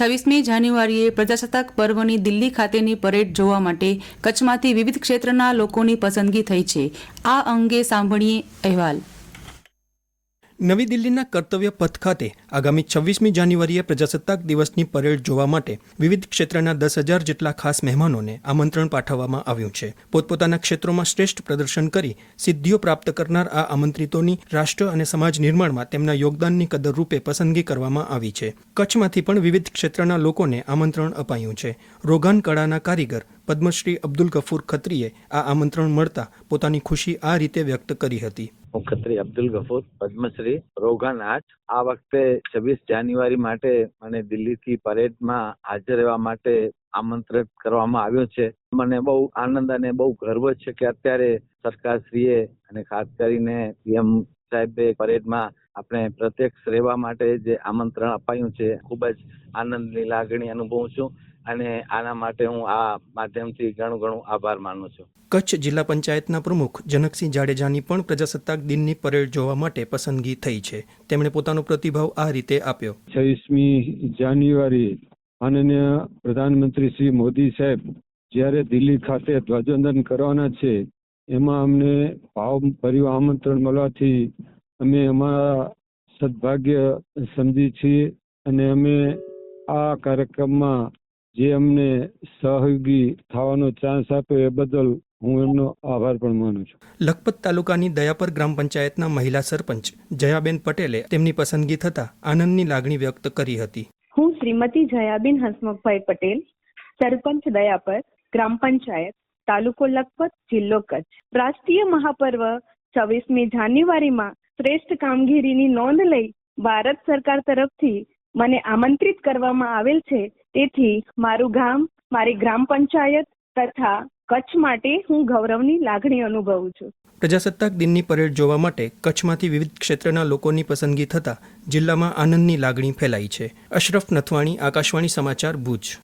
26મી જાન્યુઆરીએ પ્રજાસત્તાક પર્વની દિલ્હી ખાતેની પરેડ જોવા માટે કચ્છમાંથી વિવિધ ક્ષેત્રના લોકોની પસંદગી થઈ છે. આ અંગે સાંભળીએ અહેવાલ. નવી દિલ્હીના કર્તવ્ય પથ ખાતે આગામી 26મી જાન્યુઆરીએ પ્રજાસત્તાક દિવસની પરેડ જોવા માટે વિવિધ ક્ષેત્રના 10,000 જેટલા ખાસ મહેમાનોને આમંત્રણ પાઠવવામાં આવ્યું છે. પોતપોતાના ક્ષેત્રોમાં શ્રેષ્ઠ પ્રદર્શન કરી સિદ્ધિઓ પ્રાપ્ત કરનાર આ આમંત્રિતોની રાષ્ટ્ર અને સમાજ નિર્માણમાં તેમના યોગદાનની કદર રૂપે પસંદગી કરવામાં આવી છે. કચ્છમાંથી પણ વિવિધ ક્ષેત્રના લોકોને આમંત્રણ અપાયું છે. રોગાન કળાના કારીગર પદ્મશ્રી અબ્દુલ ગફૂર ખત્રીએ આ આમંત્રણ મળતા પોતાની ખુશી આ રીતે વ્યક્ત કરી હતી. હું ખત્રી અબ્દુલ ગફૂર, પદ્મશ્રી રોગાન આર્ટ. આ વખતે 26 જાન્યુઆરી માટે મને દિલ્હીથી પરેડમાં હાજર રહેવા માટે આમંત્રિત કરવામાં આવ્યો છે. મને બહુ આનંદ અને બહુ ગર્વ છે કે અત્યારે સરકારશ્રીએ અને ખાસ કરીને પીએમ સાહેબે પરેડમાં આપણે પ્રત્યક્ષ રહેવા માટે જે આમંત્રણ અપાયું છે, ખૂબ જ આનંદની લાગણી અનુભવું છું અને આના માટે હું આ માધ્યમથી ઘણું આભાર માનું છું. કચ્છ જિલ્લા પંચાયતના પ્રમુખ જનકસિંહ જાડેજાની પણ પ્રજાસત્તાક દિનની પરેડ જોવા માટે પસંદગી થઈ છે. તેમણે પોતાનો પ્રતિભાવ આ રીતે આપ્યો. 26મી જાન્યુઆરી માનનીય પ્રધાનમંત્રી શ્રી મોદી સાહેબ જ્યારે દિલ્હી ખાતે ધ્વજવંદન કરવાના છે, એમાં અમને ભાવભર્યું આમંત્રણ મળવાથી અમે અમારા સદભાગ્ય સમજી છીએ અને અમે આ કાર્યક્રમમાં જે અમને સહયોગી થવાનો ચાન્સ આપ્યો એ બદલ હું એમનો આભાર પણ માનું છું. લખપત તાલુકાની દયાપર ગ્રામ પંચાયતના મહિલા સરપંચ જયાબેન પટેલે તેમની પસંદગી થતા આનંદની લાગણી વ્યક્ત કરી હતી. હું શ્રીમતી જયાબેન હસમુખભાઈ પટેલ, સરપંચ દયાપર ગ્રામ પંચાયત, તાલુકો લખપત, જિલ્લો કચ્છ. રાષ્ટ્રીય મહાપર્વ 26મી જાન્યુઆરીમાં શ્રેષ્ઠ કામગીરીની નોંધ લઈ ભારત સરકાર તરફથી મને આમંત્રિત કરવામાં આવેલ છે. તેથી મારું ગામ, મારી ગ્રામ પંચાયત તથા કચ્છ માટે હું ગૌરવની લાગણી અનુભવું છું. પ્રજાસત્તાક દિનની પરેડ જોવા માટે કચ્છમાંથી વિવિધ ક્ષેત્રના લોકોની પસંદગી થતા જિલ્લામાં આનંદની લાગણી ફેલાઈ છે. અશરફ નથવાણી, આકાશવાણી સમાચાર, ભુજ.